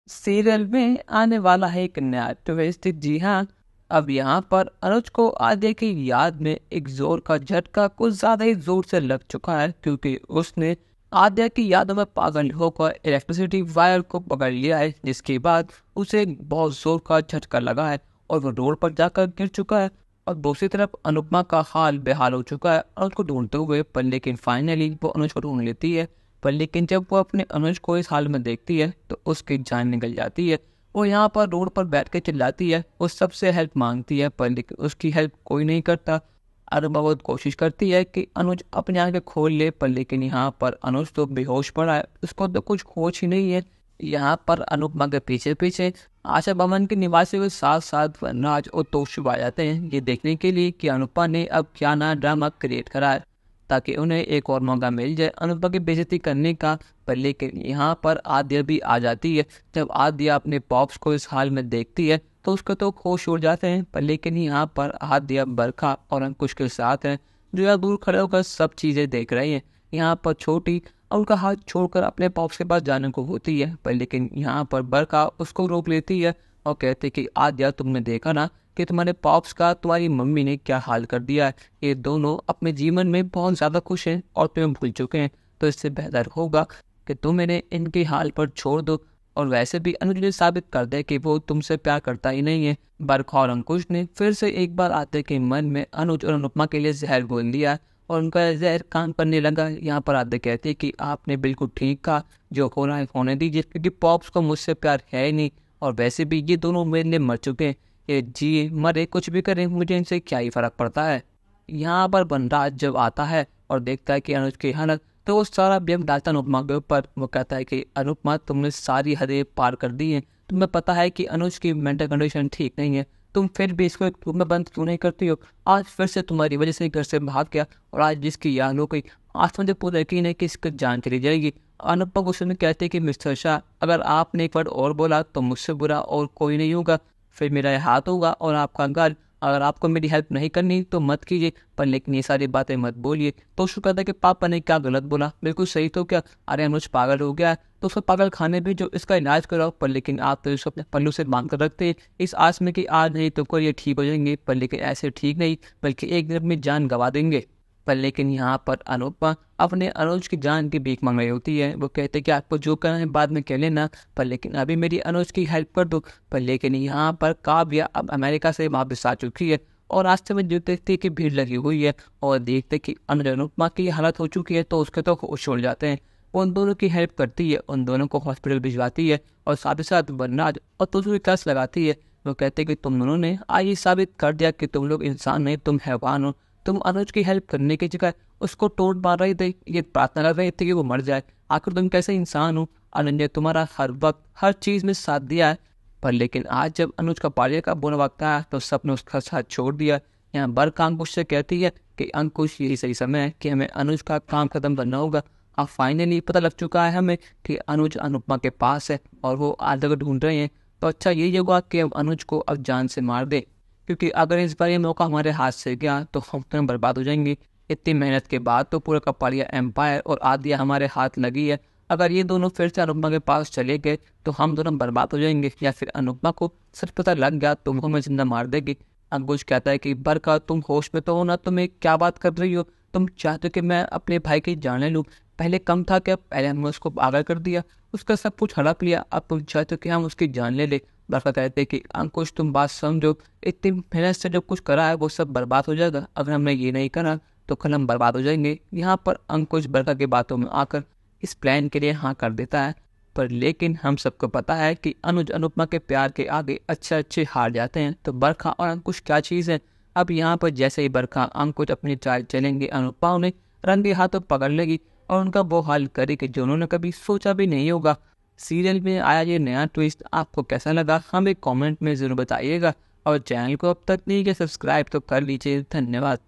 Serial में आने वाला है एक नया ट्विस्ट। जी हाँ, अब यहाँ पर अनुज को आद्या की याद में एक जोर का झटका कुछ ज्यादा ही जोर से लग चुका है, क्योंकि उसने आद्या की यादों में पागल होकर इलेक्ट्रिसिटी वायर को पकड़ लिया है, जिसके बाद उसे एक बहुत जोर का झटका लगा है और वो रोड पर जाकर गिर चुका है। और दूसरी तरफ अनुपमा का हाल बेहाल हो चुका है और उसको ढूंढते हुए, पर लेकिन फाइनली वो अनुज को ढूंढ लेती है। पर लेकिन जब वो अपने अनुज को इस हाल में देखती है तो उसकी जान निकल जाती है। वो यहाँ पर रोड पर बैठ के चिल्लाती है, वो सबसे हेल्प मांगती है, पर लेकिन उसकी हेल्प कोई नहीं करता। अरुणा बहुत कोशिश करती है कि अनुज अपने आंखें खोल ले, पर लेकिन यहाँ पर अनुज तो बेहोश पड़ा है, उसको तो कुछ होश ही नहीं है। यहाँ पर अनुपमा के पीछे पीछे आशा भवन के निवासी हुए साथ साथ वनराज और तोशु आ जाते हैं, ये देखने के लिए कि अनुपमा ने अब क्या नया ड्रामा क्रिएट करा है, ताकि उन्हें एक और मौका मिल जाए अनुपमा की बेइज्जती करने का। पर लेकिन यहाँ पर आद्या भी आ जाती है। जब आद्या अपने पॉप्स को इस हाल में देखती है तो उसके तो होश उड़ जाते हैं। पर लेकिन यहाँ पर आद्या बरखा और अंकुश के साथ हैं, जो यहाँ दूर खड़े होकर सब चीज़ें देख रही हैं। यहाँ पर छोटी उनका हाथ छोड़कर अपने पॉप्स के पास जाने को होती है, पर लेकिन यहाँ पर बरखा उसको रोक लेती है और कहती कि आद्या, तुमने देखा ना कि तुम्हारे पॉप्स का तुम्हारी मम्मी ने क्या हाल कर दिया है। ये दोनों अपने जीवन में बहुत ज़्यादा खुश हैं और तुम्हें भूल चुके हैं, तो इससे बेहतर होगा कि तुम इन्हें इनके हाल पर छोड़ दो। और वैसे भी अनुज ने साबित कर दिया कि वो तुमसे प्यार करता ही नहीं है। बरखा और अंकुश ने फिर से एक बार आते के मन में अनुज और अनुपमा के लिए जहर घोल दिया और उनका जहर काम करने लगा। यहाँ पर आते कहते कि आपने बिल्कुल ठीक कहा, जो हो रहा है होने दीजिए, क्योंकि पॉप्स को मुझसे प्यार है ही नहीं, और वैसे भी ये दोनों मेरे लिए मर चुके हैं। ये जिए मरे कुछ भी करें, मुझे इनसे क्या ही फर्क पड़ता है। यहाँ पर वनराज जब आता है और देखता है कि अनुज की हालत, तो वो सारा ब्लेम डालता अनुपमा के ऊपर। वो कहता है कि अनुपमा, तुमने सारी हदें पार कर दी हैं, तुम्हें पता है कि अनुज की मेंटल कंडीशन ठीक नहीं है, तुम फिर भी इसको एक रूम में बंद क्यों नहीं करती हो। आज फिर से तुम्हारी वजह से घर से भाग गया और आज जिसकी याद हो गई, आज मुझे पूरा यकीन है कि इसकी जान चली जाएगी। अनुपमा गुस्से में कहते हैं कि मिस्टर शाह, अगर आपने एक वर्ड और बोला तो मुझसे बुरा और कोई नहीं होगा, फिर मेरा ये हाथ होगा और आपका घर। अगर आपको मेरी हेल्प नहीं करनी तो मत कीजिए, पर लेकिन ये सारी बातें मत बोलिए। तो उसको कहता है कि पापा ने क्या गलत बोला, बिल्कुल सही तो क्या, अरे अनुज पागल हो गया है तो उसको पागल खाने भी जो इसका इलाज कराओ। पर लेकिन आप तो इसको अपने पल्लू से बांध कर रखते हैं इस आस में कि आज नहीं तो कोई ये ठीक हो जाएंगे, पर लेकिन ऐसे ठीक नहीं, बल्कि एक दिन अपनी जान गंवा देंगे। पर लेकिन यहाँ पर अनुपमा अपने अनुज की जान की भीख मांग रही होती है। वो कहते कि आपको जो करना है बाद में कह लेना, पर लेकिन अभी मेरी अनुज की हेल्प कर दो। पर लेकिन यहाँ पर काव्या अब अमेरिका से वापस आ चुकी है और रास्ते में जो देखते कि भीड़ लगी हुई है और देखते कि अनुज अनुपमा की हालत हो चुकी है, तो उसके तो होश उड़ जाते हैं। वो उन दोनों की हेल्प करती है, उन दोनों को हॉस्पिटल भिजवाती है और साथ ही साथ वनराज और तुझे की क्लास लगाती है। वो कहते कि तुम दोनों ने आज ये साबित कर दिया कि तुम लोग इंसान नहीं, तुम हैवान हो। तुम अनुज की हेल्प करने की जगह उसको टोट मार रहे थे, ये प्रार्थना कर रहे थे कि वो मर जाए। आखिर तुम कैसे इंसान हो। अनुज ने तुम्हारा हर वक्त हर चीज में साथ दिया है, पर लेकिन आज जब अनुज का पालिया का बुरा वक्त आया तो सबने उसका साथ छोड़ दिया। यहाँ बरखा अंकुश से कहती है कि अंकुश, यही सही समय है कि हमें अनुज का काम खत्म करना होगा। अब फाइनली पता लग चुका है हमें कि अनुज अनुपमा के पास है और वो आधा को ढूंढ रहे हैं, तो अच्छा यही होगा कि अब अनुज को अब जान से मार दे, क्योंकि अगर इस बार ये मौका हमारे हाथ से गया तो हम तुरंत बर्बाद हो जाएंगे। इतनी मेहनत के बाद तो पूरा कपालिया एम्पायर और आदिया हमारे हाथ लगी है। अगर ये दोनों फिर से अनुपमा के पास चले गए तो हम दोनों बर्बाद हो जाएंगे, या फिर अनुपमा को सच पता लग गया तो वो हमें जिंदा मार देगी। अंकुश कहता है कि बरखा, तुम होश में तो हो ना, तुम्हें क्या बात कर रही हो, तुम चाहते हो कि मैं अपने भाई की जान ले लूँ। पहले कम था क्या, पहले हमने उसको पागल कर दिया, उसका सब कुछ हड़प लिया, अब तुम चाहते हो कि हम उसकी जान ले ले। बरखा कहते कि अंकुश, तुम बात समझो, इतनी मेहनत से जो कुछ करा है वो सब बर्बाद हो जाएगा। अगर हमने ये नहीं करा तो कल हम बर्बाद हो जाएंगे। यहाँ पर अंकुश बरखा की बातों में आकर इस प्लान के लिए हाँ कर देता है, पर लेकिन हम सबको पता है कि अनुज अनुपमा के प्यार के आगे अच्छे अच्छे हार जाते हैं। तो बरखा और अंकुश क्या चीज़ है। अब यहाँ पर जैसे ही बरखा अंकुश अपनी चाल चलेंगे, अनुपमा उन्हें रंगे हाथों पकड़ लेगी और उनका वो हाल करेगी जो उन्होंने कभी सोचा भी नहीं होगा। सीरियल में आया ये नया ट्विस्ट आपको कैसा लगा, हमें कमेंट में ज़रूर बताइएगा और चैनल को अब तक नहीं किया सब्सक्राइब तो कर लीजिए। धन्यवाद।